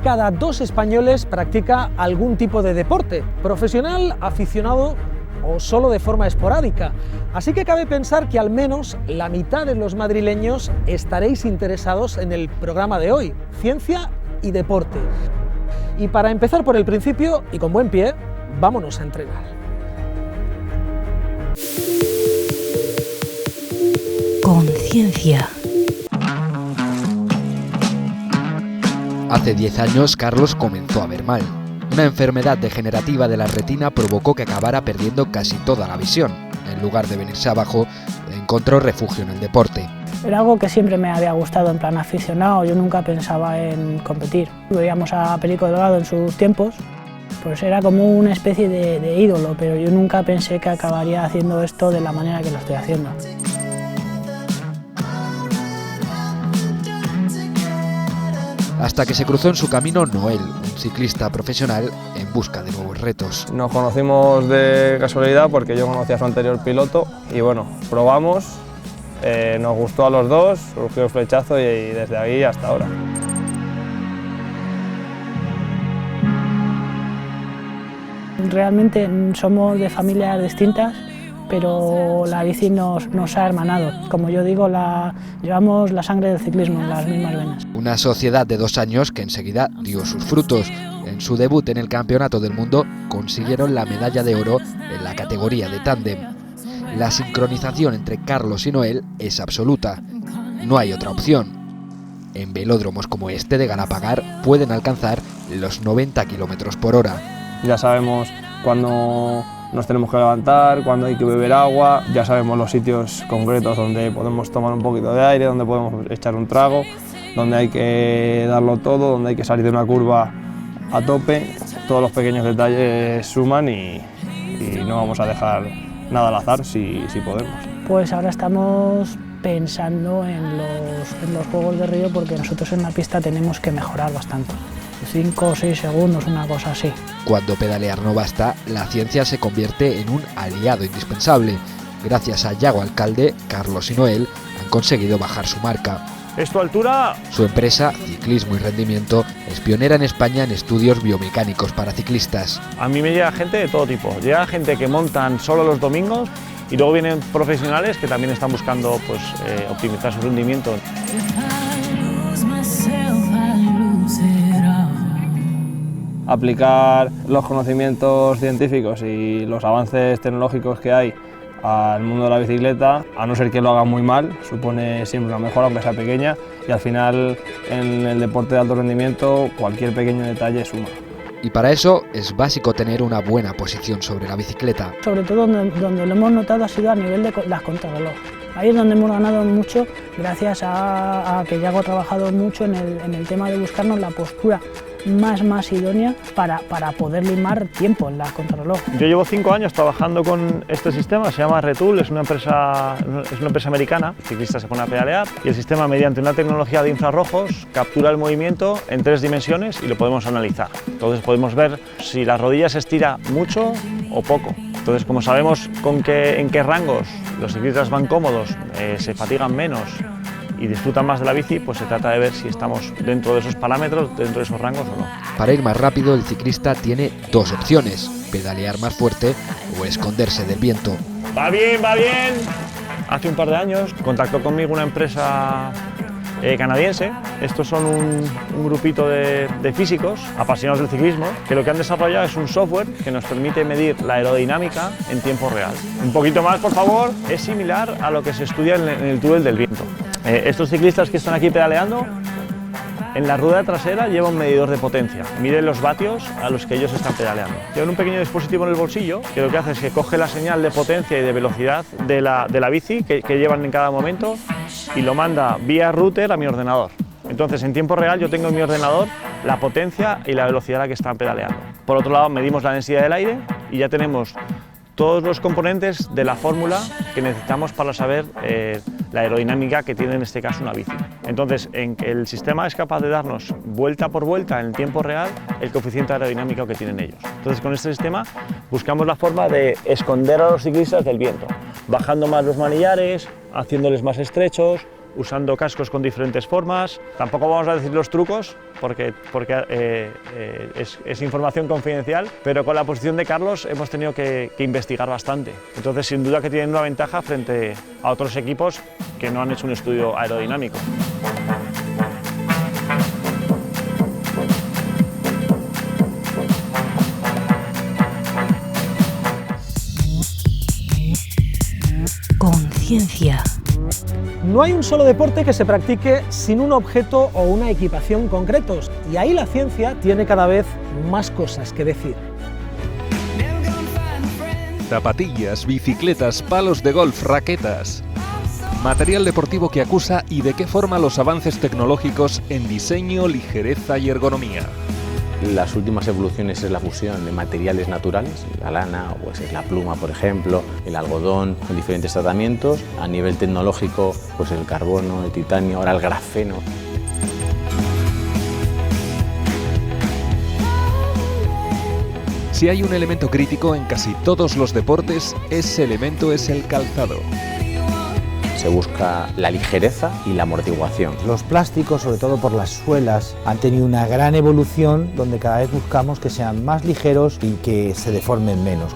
cada 2 españoles practica algún tipo de deporte, profesional, aficionado o solo de forma esporádica. Así que cabe pensar que al menos la mitad de los madrileños estaréis interesados en el programa de hoy, Ciencia y Deporte. Y para empezar por el principio y con buen pie, vámonos a entrenar. Conciencia. Hace 10 años Carlos comenzó a ver mal. Una enfermedad degenerativa de la retina provocó que acabara perdiendo casi toda la visión. En lugar de venirse abajo, encontró refugio en el deporte. Era algo que siempre me había gustado en plan aficionado, yo nunca pensaba en competir. Veíamos a Perico Delgado en sus tiempos, pues era como una especie de ídolo, pero yo nunca pensé que acabaría haciendo esto de la manera que lo estoy haciendo. Hasta que se cruzó en su camino Noel, un ciclista profesional en busca de nuevos retos. Nos conocimos de casualidad porque yo conocía a su anterior piloto y bueno, probamos, nos gustó a los dos, surgió el flechazo y desde ahí hasta ahora. Realmente somos de familias distintas, pero la bici nos ha hermanado. Como yo digo, llevamos la sangre del ciclismo en las mismas venas. Una sociedad de 2 años que enseguida dio sus frutos. En su debut en el Campeonato del Mundo consiguieron la medalla de oro en la categoría de tándem. La sincronización entre Carlos y Noel es absoluta. No hay otra opción. En velódromos como este de Galapagar pueden alcanzar los 90 km por hora. Ya sabemos cuándo nos tenemos que levantar, cuando hay que beber agua, ya sabemos los sitios concretos donde podemos tomar un poquito de aire, donde podemos echar un trago, donde hay que darlo todo, donde hay que salir de una curva a tope. Todos los pequeños detalles suman y no vamos a dejar nada al azar si podemos. Pues ahora estamos pensando en los Juegos de Río porque nosotros en la pista tenemos que mejorar bastante. 5 o 6 segundos, una cosa así. Cuando pedalear no basta, la ciencia se convierte en un aliado indispensable. Gracias a Yago Alcalde, Carlos y Noel han conseguido bajar su marca. ¿Es tu altura? Su empresa, Ciclismo y Rendimiento, es pionera en España en estudios biomecánicos para ciclistas. A mí me llega gente de todo tipo. Llega gente que montan solo los domingos y luego vienen profesionales que también están buscando optimizar su rendimiento. Aplicar los conocimientos científicos y los avances tecnológicos que hay al mundo de la bicicleta, a no ser que lo haga muy mal, supone siempre una mejora, aunque sea pequeña, y al final en el deporte de alto rendimiento cualquier pequeño detalle suma. Y para eso es básico tener una buena posición sobre la bicicleta. Sobre todo donde lo hemos notado ha sido a nivel de las contrarreloj. Ahí es donde hemos ganado mucho gracias a que Yago ha trabajado mucho en el tema de buscarnos la postura más idónea para poder limar tiempo en la contrarreloj. Yo llevo 5 años trabajando con este sistema, se llama Retool, es una empresa americana, el ciclista se pone a pedalear y el sistema mediante una tecnología de infrarrojos captura el movimiento en 3 dimensiones y lo podemos analizar. Entonces podemos ver si la rodilla se estira mucho o poco. Entonces, como sabemos en qué rangos los ciclistas van cómodos, se fatigan menos y disfrutan más de la bici, pues se trata de ver si estamos dentro de esos parámetros, dentro de esos rangos o no. Para ir más rápido, el ciclista tiene 2 opciones, pedalear más fuerte o esconderse del viento. ¡Va bien, va bien! Hace un par de años contactó conmigo una empresa canadiense. Estos son un grupito de físicos apasionados del ciclismo que lo que han desarrollado es un software que nos permite medir la aerodinámica en tiempo real. Un poquito más, por favor. Es similar a lo que se estudia en el túnel del viento. Estos ciclistas que están aquí pedaleando, en la rueda trasera lleva un medidor de potencia. Miden los vatios a los que ellos están pedaleando. Llevan un pequeño dispositivo en el bolsillo que lo que hace es que coge la señal de potencia y de velocidad de la bici que llevan en cada momento y lo manda vía router a mi ordenador. Entonces, en tiempo real yo tengo en mi ordenador la potencia y la velocidad a la que están pedaleando. Por otro lado, medimos la densidad del aire y ya tenemos todos los componentes de la fórmula que necesitamos para saber la aerodinámica que tiene en este caso una bici. Entonces, el sistema es capaz de darnos vuelta por vuelta en el tiempo real el coeficiente aerodinámico que tienen ellos. Entonces, con este sistema buscamos la forma de esconder a los ciclistas del viento, bajando más los manillares, haciéndoles más estrechos, usando cascos con diferentes formas. Tampoco vamos a decir los trucos porque es información confidencial, pero con la posición de Carlos hemos tenido que investigar bastante. Entonces, sin duda que tienen una ventaja frente a otros equipos que no han hecho un estudio aerodinámico. Conciencia. No hay un solo deporte que se practique sin un objeto o una equipación concretos, y ahí la ciencia tiene cada vez más cosas que decir. Zapatillas, bicicletas, palos de golf, raquetas. Material deportivo que acusa y de qué forma los avances tecnológicos en diseño, ligereza y ergonomía. Las últimas evoluciones es la fusión de materiales naturales, la lana, pues es la pluma, por ejemplo, el algodón, con diferentes tratamientos. A nivel tecnológico, pues el carbono, el titanio, ahora el grafeno. Si hay un elemento crítico en casi todos los deportes, ese elemento es el calzado. Se busca la ligereza y la amortiguación. Los plásticos, sobre todo por las suelas, han tenido una gran evolución donde cada vez buscamos que sean más ligeros y que se deformen menos.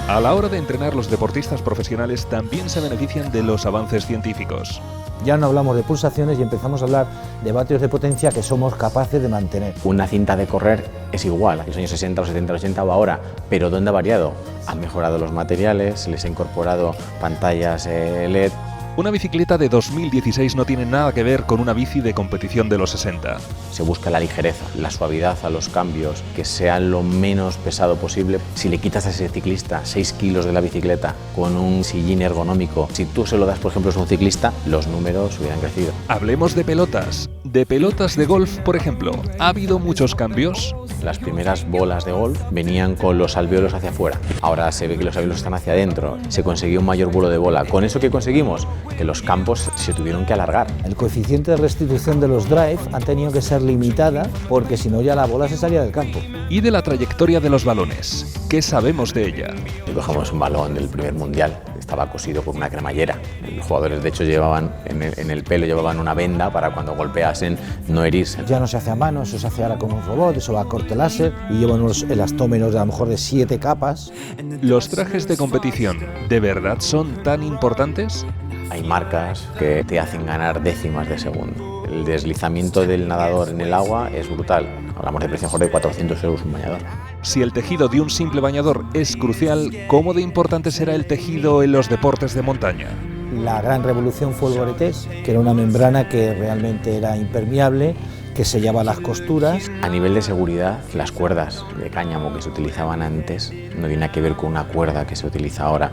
A la hora de entrenar, los deportistas profesionales también se benefician de los avances científicos. Ya no hablamos de pulsaciones y empezamos a hablar de vatios de potencia que somos capaces de mantener. Una cinta de correr es igual, en los años 60, los 70, los 80 o ahora, pero ¿dónde ha variado? Han mejorado los materiales, se les ha incorporado pantallas LED. Una bicicleta de 2016 no tiene nada que ver con una bici de competición de los 60. Se busca la ligereza, la suavidad a los cambios, que sea lo menos pesado posible. Si le quitas a ese ciclista 6 kilos de la bicicleta con un sillín ergonómico, si tú se lo das, por ejemplo, a un ciclista, los números hubieran crecido. Hablemos de pelotas. De pelotas de golf, por ejemplo, ¿ha habido muchos cambios? Las primeras bolas de golf venían con los alvéolos hacia afuera. Ahora se ve que los alvéolos están hacia adentro. Se consiguió un mayor vuelo de bola. ¿Con eso qué conseguimos? Que los campos se tuvieron que alargar. El coeficiente de restitución de los drive han tenido que ser limitada porque si no ya la bola se salía del campo. Y de la trayectoria de los balones, ¿qué sabemos de ella? Cogemos un balón del primer mundial, estaba cosido con una cremallera. Los jugadores de hecho llevaban en el pelo llevaban una venda para cuando golpeasen no herirse. Ya no se hace a mano, eso se hace ahora con un robot, eso va a corte láser y llevan unos elastómeros de a lo mejor de 7 capas. ¿Los trajes de competición de verdad son tan importantes? Hay marcas que te hacen ganar décimas de segundo. El deslizamiento del nadador en el agua es brutal. Hablamos de precio mejor de 400 € un bañador. Si el tejido de un simple bañador es crucial, ¿cómo de importante será el tejido en los deportes de montaña? La gran revolución fue el Gore-Tex, que era una membrana que realmente era impermeable, que sellaba las costuras. A nivel de seguridad, las cuerdas de cáñamo que se utilizaban antes no tienen nada que ver con una cuerda que se utiliza ahora.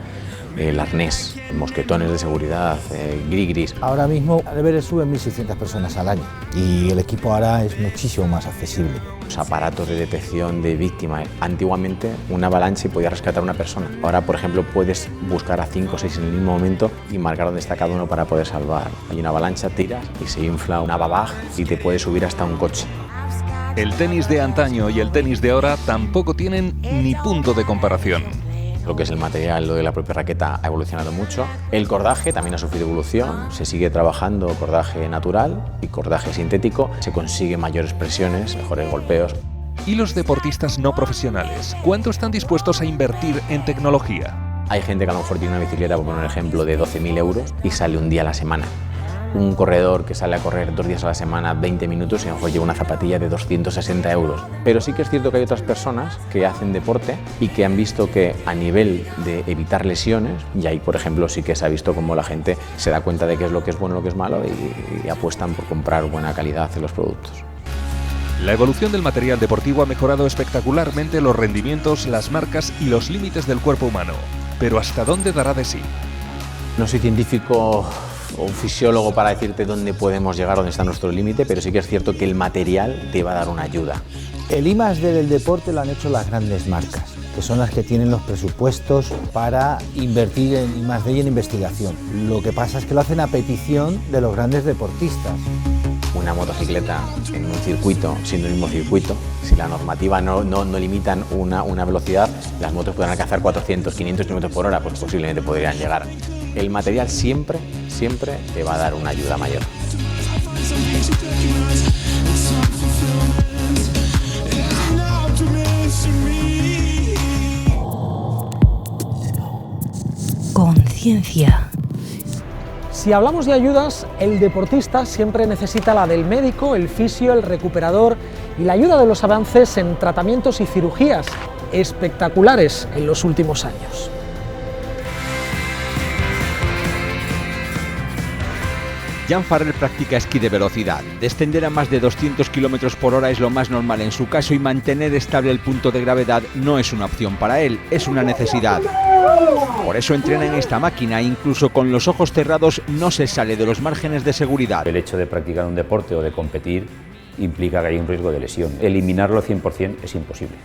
El arnés, mosquetones de seguridad, grigris. Ahora mismo al Everest suben 1.600 personas al año y el equipo ahora es muchísimo más accesible. Los aparatos de detección de víctimas. Antiguamente una avalancha podía rescatar a una persona. Ahora, por ejemplo, puedes buscar a 5 o 6 en el mismo momento y marcar dónde está cada uno para poder salvar. Hay una avalancha, tiras y se infla una babaj y te puedes subir hasta un coche. El tenis de antaño y el tenis de ahora tampoco tienen ni punto de comparación. Lo que es el material, lo de la propia raqueta ha evolucionado mucho. El cordaje también ha sufrido evolución. Se sigue trabajando cordaje natural y cordaje sintético. Se consigue mayores presiones, mejores golpeos. ¿Y los deportistas no profesionales? ¿Cuánto están dispuestos a invertir en tecnología? Hay gente que a lo mejor tiene una bicicleta, por poner un ejemplo, de 12.000 € y sale un día a la semana. Un corredor que sale a correr 2 días a la semana, 20 minutos, y a lo mejor lleva una zapatilla de 260 €. Pero sí que es cierto que hay otras personas que hacen deporte y que han visto que a nivel de evitar lesiones, y ahí por ejemplo sí que se ha visto cómo la gente se da cuenta de qué es lo que es bueno y lo que es malo y apuestan por comprar buena calidad en los productos. La evolución del material deportivo ha mejorado espectacularmente los rendimientos, las marcas y los límites del cuerpo humano. Pero ¿hasta dónde dará de sí? No soy científico o un fisiólogo para decirte dónde podemos llegar, dónde está nuestro límite, pero sí que es cierto que el material te va a dar una ayuda. El I+D del deporte lo han hecho las grandes marcas, que son las que tienen los presupuestos para invertir en I+D y en investigación. Lo que pasa es que lo hacen a petición de los grandes deportistas. una motocicleta en un circuito siendo el mismo circuito. Si la normativa no limitan una velocidad, las motos pueden alcanzar 400, 500 km por hora, pues posiblemente podrían llegar. El material siempre te va a dar una ayuda mayor. Conciencia. Si hablamos de ayudas, el deportista siempre necesita la del médico, el fisio, el recuperador y la ayuda de los avances en tratamientos y cirugías espectaculares en los últimos años. Jan Farrell practica esquí de velocidad. Descender a más de 200 km por hora es lo más normal en su caso y mantener estable el punto de gravedad no es una opción para él, es una necesidad. Por eso entrena en esta máquina, incluso con los ojos cerrados no se sale de los márgenes de seguridad. El hecho de practicar un deporte o de competir implica que hay un riesgo de lesión. Eliminarlo 100% es imposible.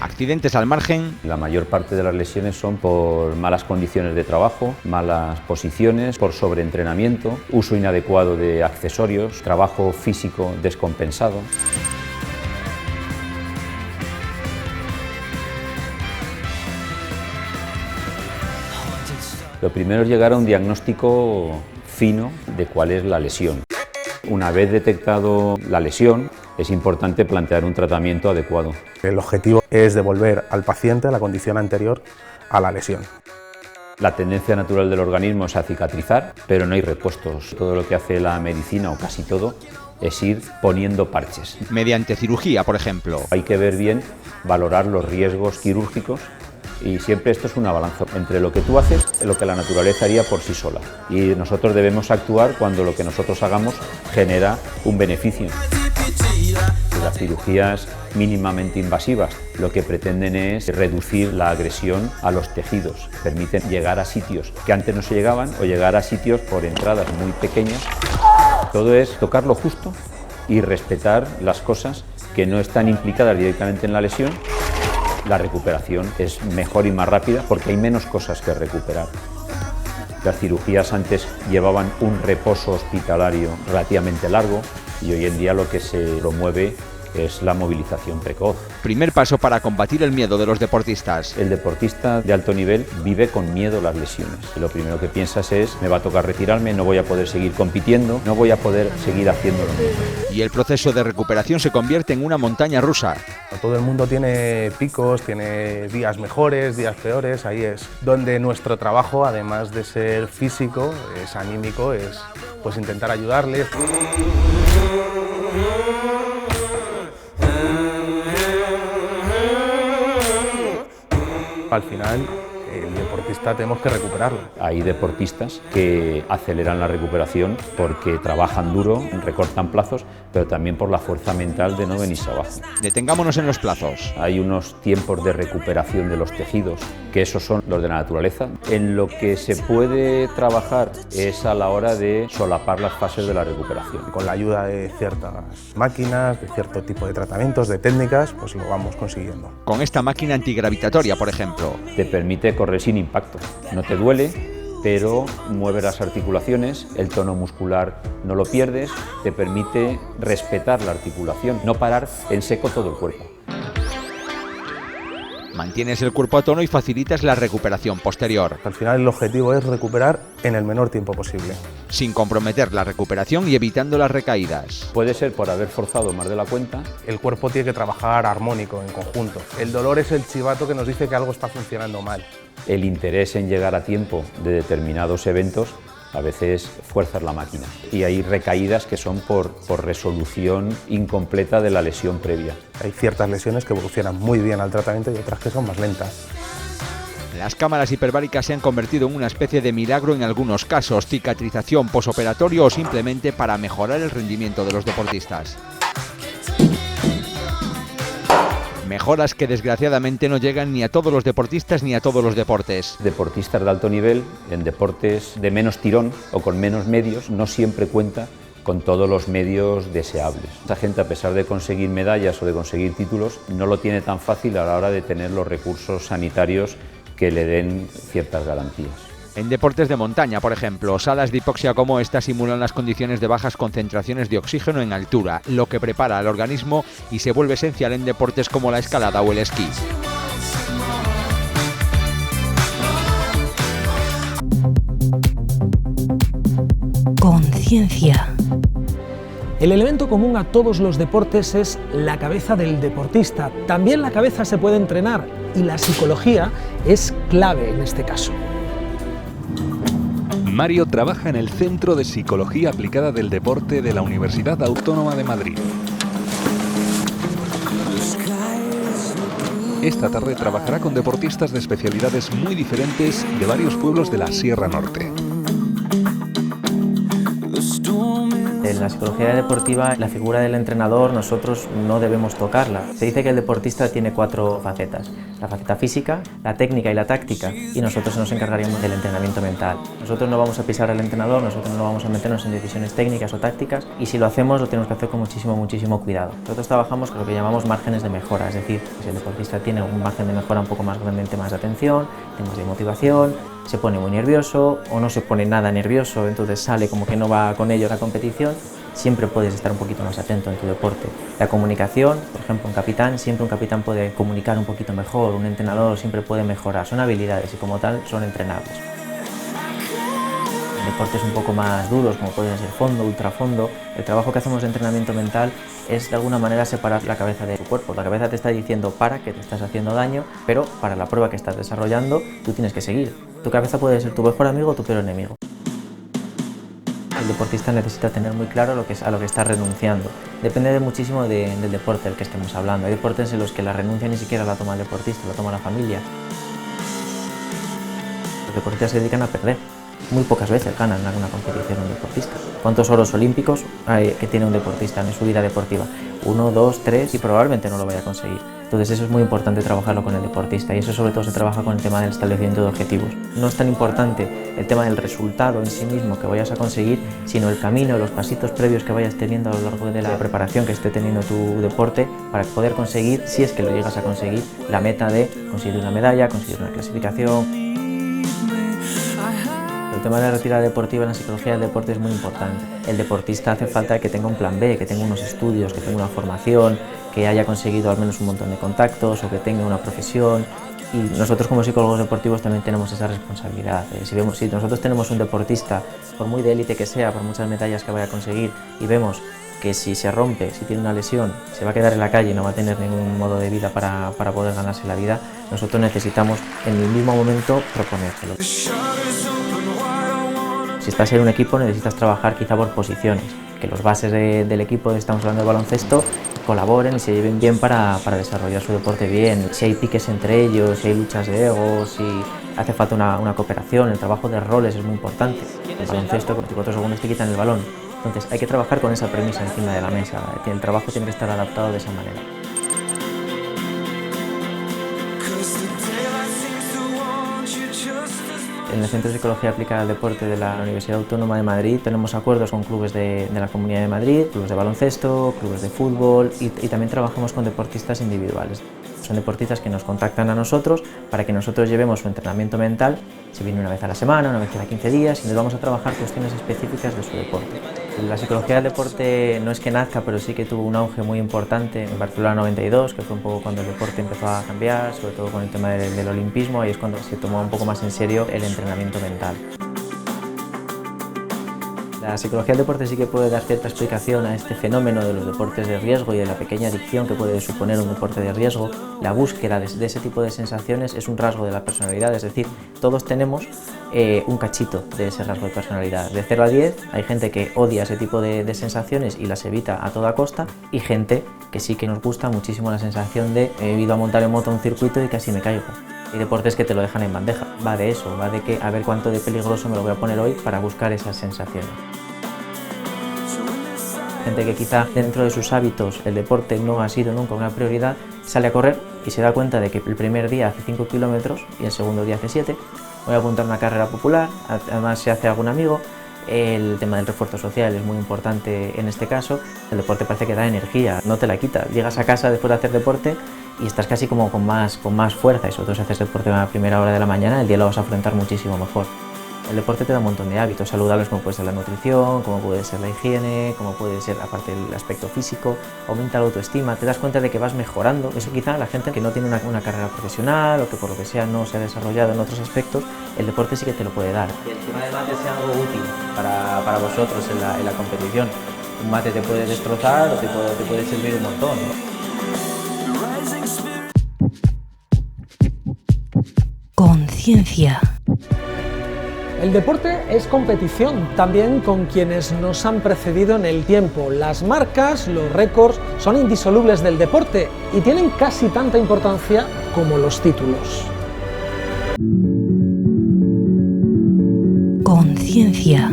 Accidentes al margen. La mayor parte de las lesiones son por malas condiciones de trabajo, malas posiciones, por sobreentrenamiento, uso inadecuado de accesorios, trabajo físico descompensado. Lo primero es llegar a un diagnóstico fino de cuál es la lesión. Una vez detectado la lesión, es importante plantear un tratamiento adecuado. El objetivo es devolver al paciente a la condición anterior a la lesión. La tendencia natural del organismo es a cicatrizar, pero no hay repuestos. Todo lo que hace la medicina, o casi todo, es ir poniendo parches. Mediante cirugía, por ejemplo. Hay que ver bien, valorar los riesgos quirúrgicos y siempre esto es una balanza entre lo que tú haces y lo que la naturaleza haría por sí sola. Y nosotros debemos actuar cuando lo que nosotros hagamos genera un beneficio. Las cirugías mínimamente invasivas lo que pretenden es reducir la agresión a los tejidos, permiten llegar a sitios que antes no se llegaban o llegar a sitios por entradas muy pequeñas. Todo es tocar lo justo y respetar las cosas que no están implicadas directamente en la lesión. La recuperación es mejor y más rápida porque hay menos cosas que recuperar. Las cirugías antes llevaban un reposo hospitalario relativamente largo y hoy en día lo que se promueve es la movilización precoz. Primer paso para combatir el miedo de los deportistas. El deportista de alto nivel vive con miedo las lesiones. Lo primero que piensas es, me va a tocar retirarme, no voy a poder seguir compitiendo, no voy a poder seguir haciendo lo mismo. Y el proceso de recuperación se convierte en una montaña rusa. Todo el mundo tiene picos, tiene días mejores, días peores, ahí es donde nuestro trabajo, además de ser físico, es anímico, es pues intentar ayudarles. Al final, el deportista tenemos que recuperarlo. Hay deportistas que aceleran la recuperación porque trabajan duro, recortan plazos, pero también por la fuerza mental de no venirse abajo. Detengámonos en los plazos. Hay unos tiempos de recuperación de los tejidos, que esos son los de la naturaleza. En lo que se puede trabajar es a la hora de solapar las fases de la recuperación. Con la ayuda de ciertas máquinas, de cierto tipo de tratamientos, de técnicas, pues lo vamos consiguiendo. Con esta máquina antigravitatoria, por ejemplo. Te permite correr sin impacto. No te duele, pero mueve las articulaciones, el tono muscular no lo pierdes, te permite respetar la articulación, no parar en seco todo el cuerpo. Mantienes el cuerpo a tono y facilitas la recuperación posterior. Al final el objetivo es recuperar en el menor tiempo posible. Sin comprometer la recuperación y evitando las recaídas. Puede ser por haber forzado más de la cuenta. El cuerpo tiene que trabajar armónico, en conjunto. El dolor es el chivato que nos dice que algo está funcionando mal. El interés en llegar a tiempo de determinados eventos a veces fuerzas la máquina y hay recaídas que son por resolución incompleta de la lesión previa. Hay ciertas lesiones que evolucionan muy bien al tratamiento y otras que son más lentas. Las cámaras hiperbáricas se han convertido en una especie de milagro en algunos casos, cicatrización posoperatorio o simplemente para mejorar el rendimiento de los deportistas. Mejoras que desgraciadamente no llegan ni a todos los deportistas ni a todos los deportes. Deportistas de alto nivel, en deportes de menos tirón o con menos medios, no siempre cuenta con todos los medios deseables. Esta gente, a pesar de conseguir medallas o de conseguir títulos, no lo tiene tan fácil a la hora de tener los recursos sanitarios que le den ciertas garantías. En deportes de montaña, por ejemplo, salas de hipoxia como esta simulan las condiciones de bajas concentraciones de oxígeno en altura, lo que prepara al organismo y se vuelve esencial en deportes como la escalada o el esquí. Conciencia. El elemento común a todos los deportes es la cabeza del deportista. También la cabeza se puede entrenar y la psicología es clave en este caso. Mario trabaja en el Centro de Psicología Aplicada del Deporte de la Universidad Autónoma de Madrid. Esta tarde trabajará con deportistas de especialidades muy diferentes de varios pueblos de la Sierra Norte. En la psicología deportiva, la figura del entrenador nosotros no debemos tocarla. Se dice que el deportista tiene 4 facetas: la faceta física, la técnica y la táctica, y nosotros nos encargaríamos del entrenamiento mental. Nosotros no vamos a pisar al entrenador, nosotros no vamos a meternos en decisiones técnicas o tácticas, y si lo hacemos lo tenemos que hacer con muchísimo cuidado. Nosotros trabajamos con lo que llamamos márgenes de mejora, es decir, si el deportista tiene un margen de mejora un poco más grande en temas de atención, temas de motivación, se pone muy nervioso o no se pone nada nervioso, entonces sale como que no va con ello a la competición, siempre puedes estar un poquito más atento en tu deporte. La comunicación, por ejemplo, siempre un capitán puede comunicar un poquito mejor, un entrenador siempre puede mejorar, son habilidades y como tal son entrenables. En deportes un poco más duros, como pueden ser fondo, ultrafondo, el trabajo que hacemos de entrenamiento mental es de alguna manera separar la cabeza de tu cuerpo. La cabeza te está diciendo para, que te estás haciendo daño, pero para la prueba que estás desarrollando tú tienes que seguir. Tu cabeza puede ser tu mejor amigo o tu peor enemigo. El deportista necesita tener muy claro a lo que está renunciando. Depende muchísimo del deporte del que estemos hablando. Hay deportes en los que la renuncia ni siquiera la toma el deportista, la toma la familia. Los deportistas se dedican a perder. Muy pocas veces ganan en alguna competición un deportista. ¿Cuántos oros olímpicos hay que tiene un deportista en su vida deportiva? 1, 2, 3 y probablemente no lo vaya a conseguir. Entonces eso es muy importante trabajarlo con el deportista y eso sobre todo se trabaja con el tema del establecimiento de objetivos. No es tan importante el tema del resultado en sí mismo que vayas a conseguir, sino el camino, los pasitos previos que vayas teniendo a lo largo de la preparación que esté teniendo tu deporte para poder conseguir, si es que lo llegas a conseguir, la meta de conseguir una medalla, conseguir una clasificación. El tema de la retirada deportiva en la psicología del deporte es muy importante. El deportista hace falta que tenga un plan B, que tenga unos estudios, que tenga una formación, que haya conseguido al menos un montón de contactos o que tenga una profesión. Y nosotros como psicólogos deportivos también tenemos esa responsabilidad. Si nosotros tenemos un deportista, por muy de élite que sea, por muchas medallas que vaya a conseguir, y vemos que si se rompe, si tiene una lesión, se va a quedar en la calle y no va a tener ningún modo de vida para poder ganarse la vida, nosotros necesitamos en el mismo momento proponérselo. Si estás en un equipo necesitas trabajar quizá por posiciones, que los bases del equipo, estamos hablando de baloncesto, colaboren y se lleven bien para desarrollar su deporte bien. Si hay piques entre ellos, si hay luchas de egos, si hace falta una cooperación, el trabajo de roles es muy importante. En el baloncesto, con 24 segundos te quitan el balón. Entonces hay que trabajar con esa premisa encima de la mesa, el trabajo tiene que estar adaptado de esa manera. En el Centro de Psicología Aplicada al Deporte de la Universidad Autónoma de Madrid tenemos acuerdos con clubes de la Comunidad de Madrid, clubes de baloncesto, clubes de fútbol y también trabajamos con deportistas individuales. Son deportistas que nos contactan a nosotros para que nosotros llevemos su entrenamiento mental. Se viene una vez a la semana, una vez cada 15 días y nos vamos a trabajar cuestiones específicas de su deporte. La psicología del deporte no es que nazca, pero sí que tuvo un auge muy importante en Barcelona 92, que fue un poco cuando el deporte empezó a cambiar, sobre todo con el tema del olimpismo, ahí es cuando se tomó un poco más en serio el entrenamiento mental. La psicología del deporte sí que puede dar cierta explicación a este fenómeno de los deportes de riesgo y de la pequeña adicción que puede suponer un deporte de riesgo. La búsqueda de ese tipo de sensaciones es un rasgo de la personalidad, es decir, todos tenemos un cachito de ese rasgo de personalidad. De 0 a 10 hay gente que odia ese tipo de sensaciones y las evita a toda costa y gente que sí que nos gusta muchísimo la sensación de he ido a montar en moto un circuito y casi me caigo. Hay deportes que te lo dejan en bandeja, va de eso, va de que a ver cuánto de peligroso me lo voy a poner hoy para buscar esas sensaciones. Gente que quizá dentro de sus hábitos el deporte no ha sido nunca una prioridad, sale a correr y se da cuenta de que el primer día hace 5 kilómetros y el segundo día hace 7, voy a apuntar a una carrera popular, además se hace algún amigo. El tema del refuerzo social es muy importante en este caso. El deporte parece que da energía, no te la quita. Llegas a casa después de hacer deporte y estás casi como con más fuerza y sobre todo si haces deporte a la primera hora de la mañana, el día lo vas a afrontar muchísimo mejor. El deporte te da un montón de hábitos saludables, como puede ser la nutrición, como puede ser la higiene, como puede ser, aparte del aspecto físico, aumenta la autoestima, te das cuenta de que vas mejorando. Eso quizá la gente que no tiene una carrera profesional o que por lo que sea no se ha desarrollado en otros aspectos, el deporte sí que te lo puede dar. Y encima del mate sea algo útil para vosotros en la competición. Un mate te puede destrozar o te puede servir un montón, ¿no? Conciencia. El deporte es competición, también con quienes nos han precedido en el tiempo. Las marcas, los récords, son indisolubles del deporte y tienen casi tanta importancia como los títulos. Conciencia.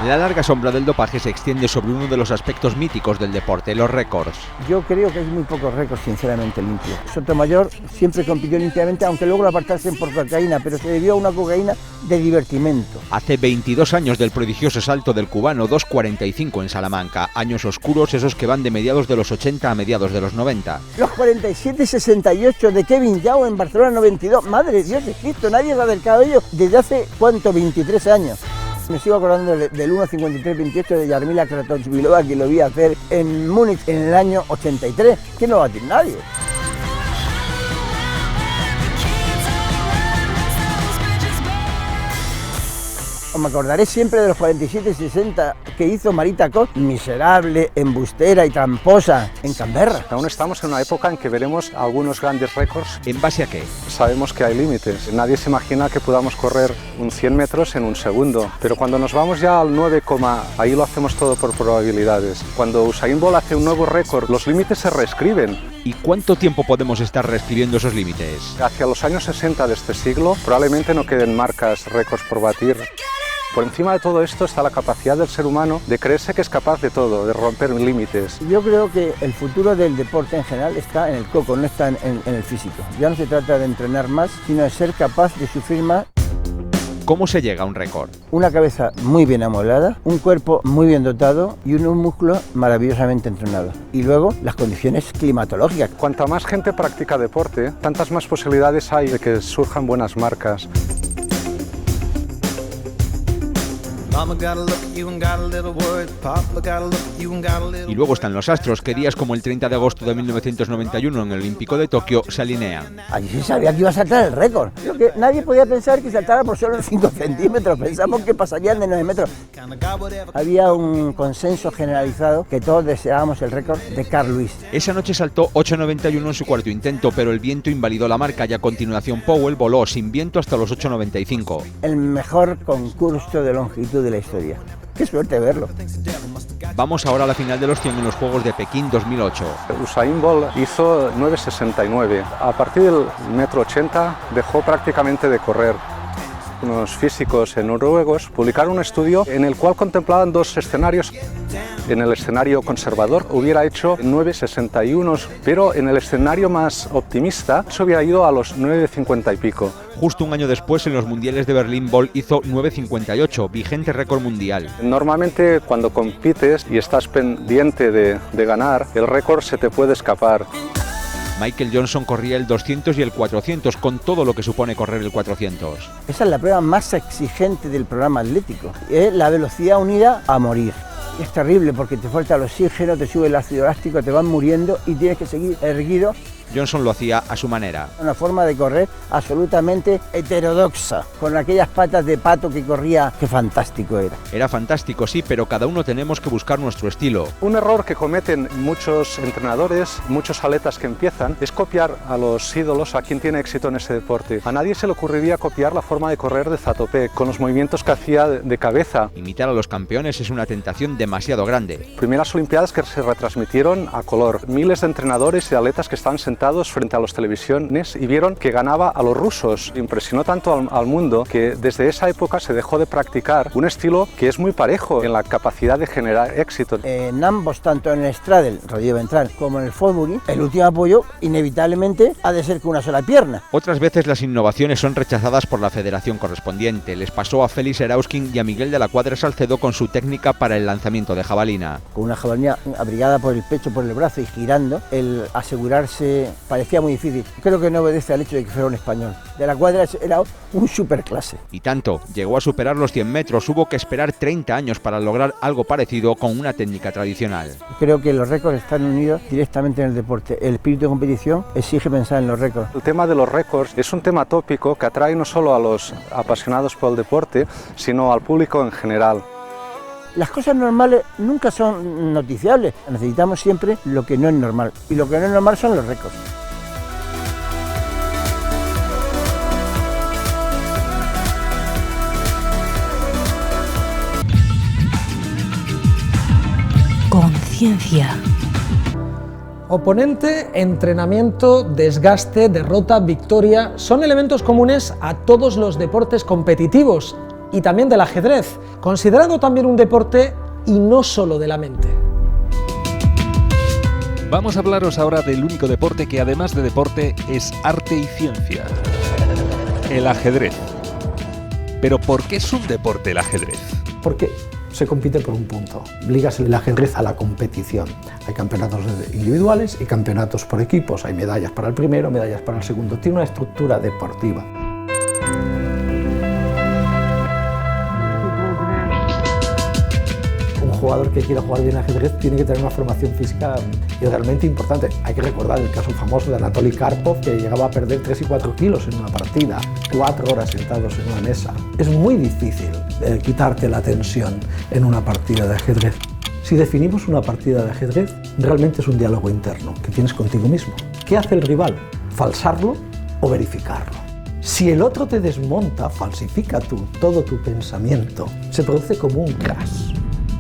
La larga sombra del dopaje se extiende sobre uno de los aspectos míticos del deporte, los récords. Yo creo que hay muy pocos récords sinceramente limpios. Sotomayor siempre compitió limpiamente, aunque luego lo apartasen por cocaína, pero se debió a una cocaína de divertimento. Hace 22 años del prodigioso salto del cubano 2.45 en Salamanca, años oscuros esos que van de mediados de los 80 a mediados de los 90. Los 47.68 de Kevin Yao en Barcelona 92, madre de Dios de Cristo, nadie se ha acercado a ello desde hace, ¿cuánto? 23 años. Me sigo acordando del 1.53.28 de Jarmila Kratochvilova, que lo vi hacer en Múnich en el año 83. ¿Qué no va a decir nadie? Me acordaré siempre de los 47.60 que hizo Marita Koch, miserable, embustera y tramposa, en Canberra. Aún estamos en una época en que veremos algunos grandes récords. ¿En base a qué? Sabemos que hay límites. Nadie se imagina que podamos correr un 100 metros en un segundo. Pero cuando nos vamos ya al 9, ahí lo hacemos todo por probabilidades. Cuando Usain Bolt hace un nuevo récord, los límites se reescriben. ¿Y cuánto tiempo podemos estar reescribiendo esos límites? Hacia los años 60 de este siglo, probablemente no queden marcas, récords por batir. Por encima de todo esto está la capacidad del ser humano de creerse que es capaz de todo, de romper límites. Yo creo que el futuro del deporte en general está en el coco, no está en el físico. Ya no se trata de entrenar más, sino de ser capaz de sufrir más. ¿Cómo se llega a un récord? Una cabeza muy bien amoldada, un cuerpo muy bien dotado y unos músculos maravillosamente entrenados. Y luego las condiciones climatológicas. Cuanta más gente practica deporte, tantas más posibilidades hay de que surjan buenas marcas. Y luego están los astros, que días como el 30 de agosto de 1991 en el Olímpico de Tokio se alinean. Allí se sabía que iba a saltar el récord. Lo que nadie podía pensar que saltara por solo 5 centímetros, pensamos que pasarían de 9 metros. Había un consenso generalizado que todos deseábamos el récord de Carl Lewis. Esa noche saltó 8.91 en su cuarto intento, pero el viento invalidó la marca y a continuación Powell voló sin viento hasta los 8.95. El mejor concurso de longitud de la historia. Qué suerte verlo. Vamos ahora a la final de los 100 en los Juegos de Pekín 2008. Usain Bolt hizo 9.69. A partir del 1,80 m dejó prácticamente de correr. Unos físicos noruegos publicaron un estudio en el cual contemplaban dos escenarios. En el escenario conservador hubiera hecho 9.61, pero en el escenario más optimista se hubiera ido a los 9.50 y pico. Justo un año después, en los Mundiales de Berlín, Bolt hizo 9.58, vigente récord mundial. Normalmente cuando compites y estás pendiente de ganar, el récord se te puede escapar. Michael Johnson corría el 200 y el 400, con todo lo que supone correr el 400. Esa es la prueba más exigente del programa atlético. Es la velocidad unida a morir. Es terrible porque te falta el oxígeno, te sube el ácido láctico, te van muriendo y tienes que seguir erguido. Johnson lo hacía a su manera. Una forma de correr absolutamente heterodoxa, con aquellas patas de pato que corría, qué fantástico era. Era fantástico, sí, pero cada uno tenemos que buscar nuestro estilo. Un error que cometen muchos entrenadores, muchos atletas que empiezan, es copiar a los ídolos, a quien tiene éxito en ese deporte. A nadie se le ocurriría copiar la forma de correr de Zatopek, con los movimientos que hacía de cabeza. Imitar a los campeones es una tentación demasiado grande. Primeras Olimpiadas que se retransmitieron a color. Miles de entrenadores y atletas que estaban sentados frente a las televisiones y vieron que ganaba a los rusos. Impresionó tanto al mundo que desde esa época se dejó de practicar un estilo que es muy parejo en la capacidad de generar éxito. En ambos, tanto en el straddle, rodillo ventral, como en el forward, el último apoyo inevitablemente ha de ser con una sola pierna. Otras veces las innovaciones son rechazadas por la federación correspondiente. Les pasó a Félix Erauskin y a Miguel de la Cuadra Salcedo con su técnica para el lanzamiento de jabalina. Con una jabalina abrigada por el pecho, por el brazo y girando, el asegurarse parecía muy difícil. Creo que no obedece al hecho de que fuera un español. De la cuadra era un superclase. Y tanto, llegó a superar los 100 metros, hubo que esperar 30 años para lograr algo parecido con una técnica tradicional. Creo que los récords están unidos directamente en el deporte. El espíritu de competición exige pensar en los récords. El tema de los récords es un tema tópico que atrae no solo a los apasionados por el deporte, sino al público en general. Las cosas normales nunca son noticiables. Necesitamos siempre lo que no es normal. Y lo que no es normal son los récords. Conciencia. Oponente, entrenamiento, desgaste, derrota, victoria son elementos comunes a todos los deportes competitivos y también del ajedrez, considerado también un deporte y no solo de la mente. Vamos a hablaros ahora del único deporte que además de deporte es arte y ciencia, el ajedrez. Pero ¿por qué es un deporte el ajedrez? Porque se compite por un punto. Ligas el ajedrez a la competición. Hay campeonatos individuales y campeonatos por equipos. Hay medallas para el primero, medallas para el segundo. Tiene una estructura deportiva. Un jugador que quiera jugar bien ajedrez tiene que tener una formación física realmente importante. Hay que recordar el caso famoso de Anatoly Karpov, que llegaba a perder 3 y 4 kilos en una partida, 4 horas sentados en una mesa. Es muy difícil quitarte la tensión en una partida de ajedrez. Si definimos una partida de ajedrez, realmente es un diálogo interno que tienes contigo mismo. ¿Qué hace el rival? ¿Falsarlo o verificarlo? Si el otro te desmonta, falsifica todo tu pensamiento, se produce como un crash.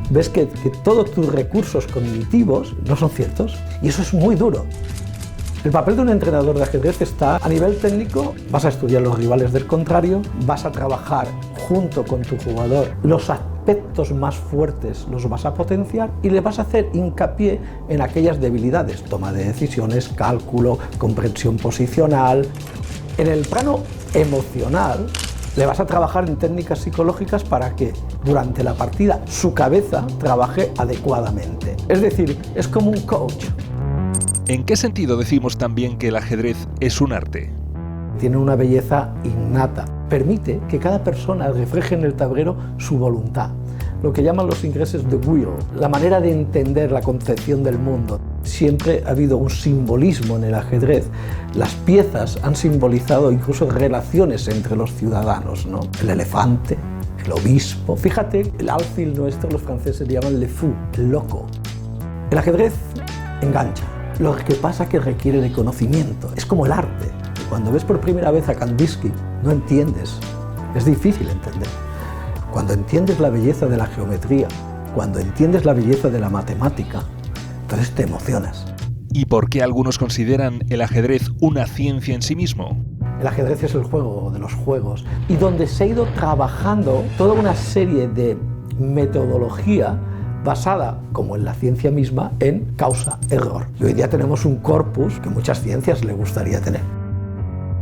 Ves que todos tus recursos cognitivos no son ciertos y eso es muy duro. El papel de un entrenador de ajedrez está a nivel técnico, vas a estudiar los rivales del contrario, vas a trabajar junto con tu jugador los aspectos más fuertes, los vas a potenciar y le vas a hacer hincapié en aquellas debilidades, toma de decisiones, cálculo, comprensión posicional. En el plano emocional, le vas a trabajar en técnicas psicológicas para que durante la partida su cabeza trabaje adecuadamente. Es decir, es como un coach. ¿En qué sentido decimos también que el ajedrez es un arte? Tiene una belleza innata. Permite que cada persona refleje en el tablero su voluntad. Lo que llaman los ingleses the will, la manera de entender la concepción del mundo. Siempre ha habido un simbolismo en el ajedrez. Las piezas han simbolizado incluso relaciones entre los ciudadanos, ¿no? El elefante, el obispo. Fíjate, el alfil nuestro, los franceses le llaman le fou, el loco. El ajedrez engancha. Lo que pasa es que requiere de conocimiento. Es como el arte. Cuando ves por primera vez a Kandinsky, no entiendes. Es difícil entender. Cuando entiendes la belleza de la geometría, cuando entiendes la belleza de la matemática, entonces te emocionas. ¿Y por qué algunos consideran el ajedrez una ciencia en sí mismo? El ajedrez es el juego de los juegos y donde se ha ido trabajando toda una serie de metodología basada, como en la ciencia misma, en causa-error. Y hoy día tenemos un corpus que muchas ciencias le gustaría tener.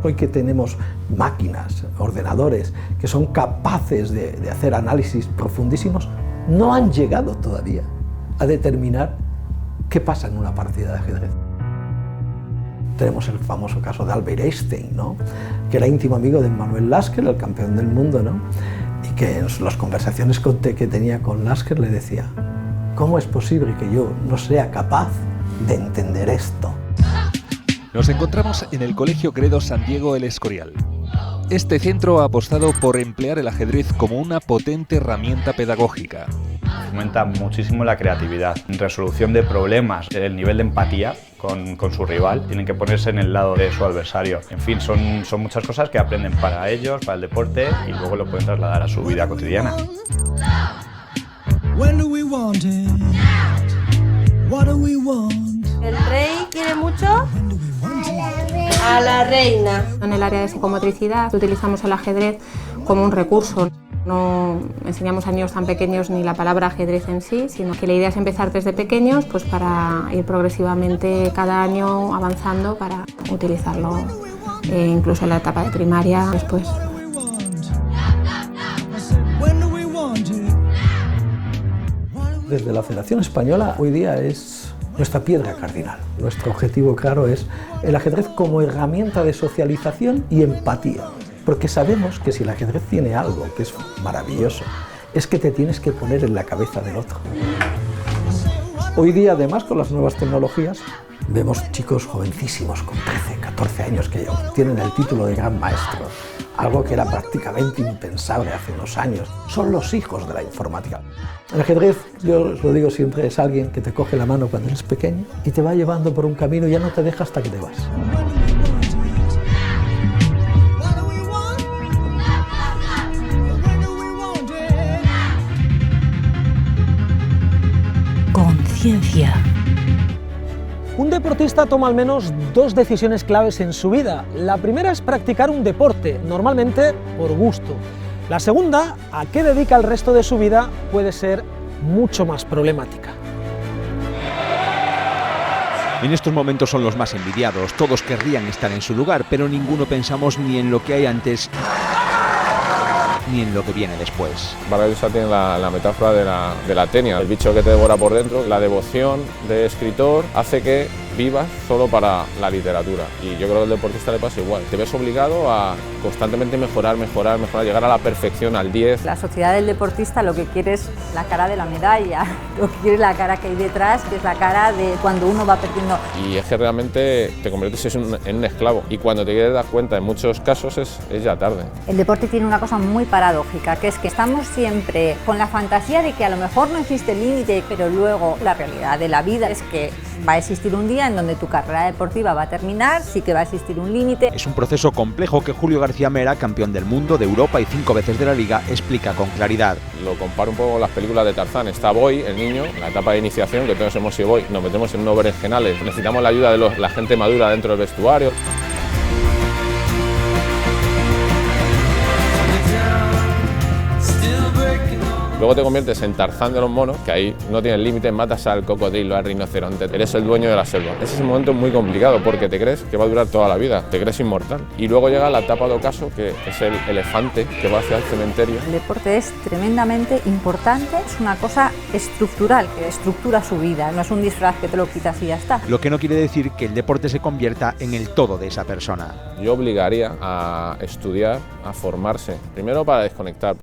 Hoy que tenemos máquinas, ordenadores, que son capaces de hacer análisis profundísimos, no han llegado todavía a determinar qué pasa en una partida de ajedrez. Tenemos el famoso caso de Albert Einstein, ¿no? Que era íntimo amigo de Manuel Lasker, el campeón del mundo, ¿no? Y que en las conversaciones que tenía con Lasker le decía: ¿cómo es posible que yo no sea capaz de entender esto? Nos encontramos en el Colegio Credo San Diego El Escorial. Este centro ha apostado por emplear el ajedrez como una potente herramienta pedagógica. Fomenta muchísimo la creatividad, resolución de problemas, el nivel de empatía con su rival, tienen que ponerse en el lado de su adversario. En fin, son muchas cosas que aprenden para ellos, para el deporte y luego lo pueden trasladar a su vida cotidiana. El rey quiere mucho a la reina. En el área de psicomotricidad utilizamos el ajedrez como un recurso. No enseñamos a niños tan pequeños ni la palabra ajedrez en sí, sino que la idea es empezar desde pequeños pues para ir progresivamente cada año avanzando para utilizarlo incluso en la etapa de primaria después. Desde la Federación Española hoy día es nuestra piedra cardinal. Nuestro objetivo claro es el ajedrez como herramienta de socialización y empatía, porque sabemos que si el ajedrez tiene algo que es maravilloso, es que te tienes que poner en la cabeza del otro. Hoy día, además, con las nuevas tecnologías, vemos chicos jovencísimos con 13, 14 años que ya obtienen el título de gran maestro, algo que era prácticamente impensable hace unos años. Son los hijos de la informática. El ajedrez, yo os lo digo siempre, es alguien que te coge la mano cuando eres pequeño y te va llevando por un camino y ya no te deja hasta que te vas. Conciencia. Un deportista toma al menos dos decisiones claves en su vida. La primera es practicar un deporte, normalmente por gusto. La segunda, a qué dedica el resto de su vida, puede ser mucho más problemática. En estos momentos son los más envidiados, todos querrían estar en su lugar, pero ninguno pensamos ni en lo que hay antes ni en lo que viene después. Vargas tiene la metáfora de la tenia, el bicho que te devora por dentro. La devoción de escritor hace que vivas solo para la literatura, y yo creo que al deportista le pasa igual. Te ves obligado a constantemente mejorar, llegar a la perfección, al 10. La sociedad del deportista lo que quiere es la cara de la medalla, lo que quiere es la cara que hay detrás, que es la cara de cuando uno va perdiendo. Y es que realmente te conviertes en un esclavo, y cuando te quieres dar cuenta en muchos casos es ya tarde. El deporte tiene una cosa muy paradójica, que es que estamos siempre con la fantasía de que a lo mejor no existe límite, pero luego la realidad de la vida es que va a existir un día en donde tu carrera deportiva va a terminar, sí que va a existir un límite. Es un proceso complejo que Julio García Mera, campeón del mundo, de Europa y 5 veces de la Liga, explica con claridad. Lo comparo un poco con las películas de Tarzán. Está Boy, el niño, en la etapa de iniciación, que todos hemos sido Boy, nos metemos en unos berenjenales, necesitamos la ayuda de la gente madura dentro del vestuario. Luego te conviertes en Tarzán de los monos, que ahí no tienes límites, matas al cocodrilo, al rinoceronte, eres el dueño de la selva. Ese es un momento muy complicado porque te crees que va a durar toda la vida, te crees inmortal. Y luego llega la etapa de ocaso, que es el elefante que va hacia el cementerio. El deporte es tremendamente importante, es una cosa estructural, que estructura su vida, no es un disfraz que te lo quitas y ya está. Lo que no quiere decir que el deporte se convierta en el todo de esa persona. Yo obligaría a estudiar, a formarse, primero para desconectar.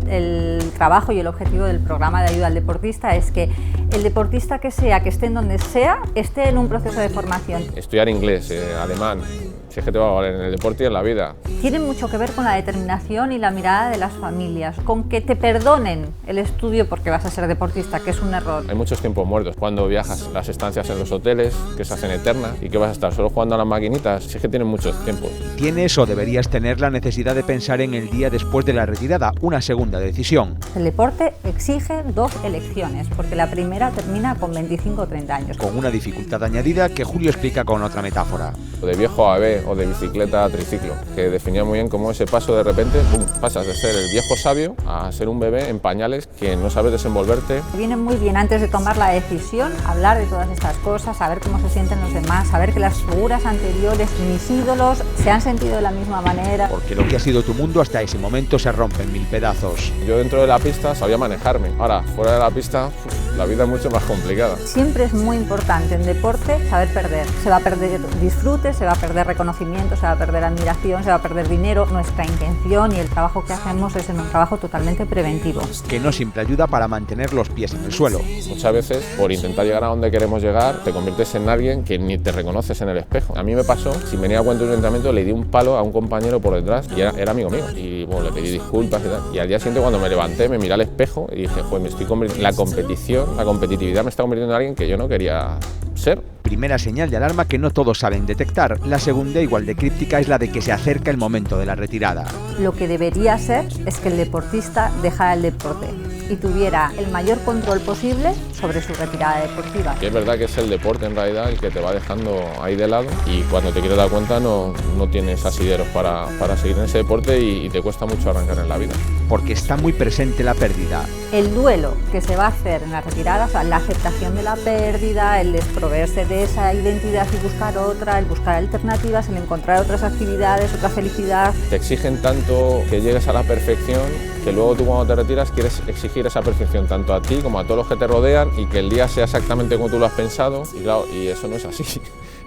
El trabajo y el objetivo del programa de ayuda al deportista es que el deportista que esté en donde sea, esté en un proceso de formación. Estudiar inglés, alemán, si es que te va a valer en el deporte y en la vida. Tiene mucho que ver con la determinación y la mirada de las familias, con que te perdonen el estudio porque vas a ser deportista, que es un error. Hay muchos tiempos muertos. Cuando viajas, las estancias en los hoteles, que se hacen eternas, y que vas a estar solo jugando a las maquinitas, si es que tienen muchos tiempos. Tienes o deberías tener la necesidad de pensar en el día después de la retirada, una segunda decisión. El deporte exige 2 elecciones, porque la primera termina con 25 o 30 años. Con una dificultad añadida que Julio explica con otra metáfora. De viejo a bebé o de bicicleta a triciclo, que definía muy bien cómo ese paso de repente, ¡pum!, pasas de ser el viejo sabio a ser un bebé en pañales que no sabes desenvolverte. Viene muy bien antes de tomar la decisión hablar de todas estas cosas, saber cómo se sienten los demás, saber que las figuras anteriores, mis ídolos, se han sentido de la misma manera. Porque lo que ha sido tu mundo hasta ese momento se rompe en 1000 pedazos. Yo dentro de la pista sabía manejarme, ahora fuera de la pista la vida es mucho más complicada. Siempre es muy importante en deporte saber perder. Se va a perder disfrute, se va a perder reconocimiento, se va a perder admiración, se va a perder dinero. Nuestra intención y el trabajo que hacemos es un trabajo totalmente preventivo. Que no siempre ayuda para mantener los pies en el suelo. Muchas veces, por intentar llegar a donde queremos llegar, te conviertes en alguien que ni te reconoces en el espejo. A mí me pasó, sin venir a cuento de un entrenamiento, le di un palo a un compañero por detrás y era amigo mío. Y bueno, le pedí disculpas y tal. Y al día siguiente, cuando me levanté, me miré al espejo y dije, joder, me estoy convirtiendo en la competición, la competitividad me está convirtiendo en alguien que yo no quería ser. Primera señal de alarma que no todos saben detectar. La segunda, igual de críptica, es la de que se acerca el momento de la retirada. Lo que debería ser es que el deportista dejara el deporte. y tuviera el mayor control posible sobre su retirada deportiva. Y es verdad que es el deporte en realidad el que te va dejando ahí de lado y cuando te quieres dar cuenta no tienes asideros para seguir en ese deporte y te cuesta mucho arrancar en la vida. Porque está muy presente la pérdida. El duelo que se va a hacer en la retirada, o sea, la aceptación de la pérdida, el desproveerse de esa identidad y buscar otra, el buscar alternativas, el encontrar otras actividades, otra felicidad. Te exigen tanto que llegues a la perfección que luego tú cuando te retiras quieres exigir esa perfección tanto a ti como a todos los que te rodean y que el día sea exactamente como tú lo has pensado y claro, y eso no es así.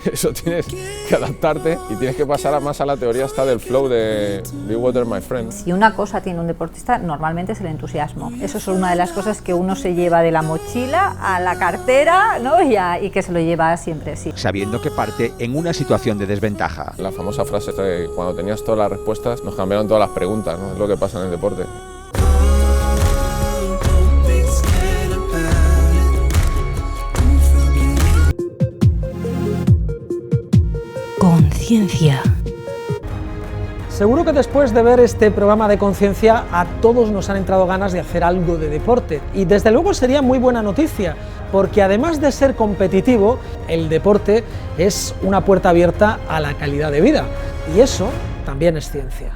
Eso tienes que adaptarte y tienes que pasar más a la teoría hasta del flow de Be Water, my friend. Si una cosa tiene un deportista, normalmente es el entusiasmo. Eso es una de las cosas que uno se lleva de la mochila a la cartera, ¿no? y que se lo lleva siempre así. Sabiendo que parte en una situación de desventaja. La famosa frase de cuando tenías todas las respuestas nos cambiaron todas las preguntas, ¿no? Es lo que pasa en el deporte. Conciencia. Seguro que después de ver este programa de Conciencia a todos nos han entrado ganas de hacer algo de deporte y desde luego sería muy buena noticia porque además de ser competitivo, el deporte es una puerta abierta a la calidad de vida y eso también es ciencia.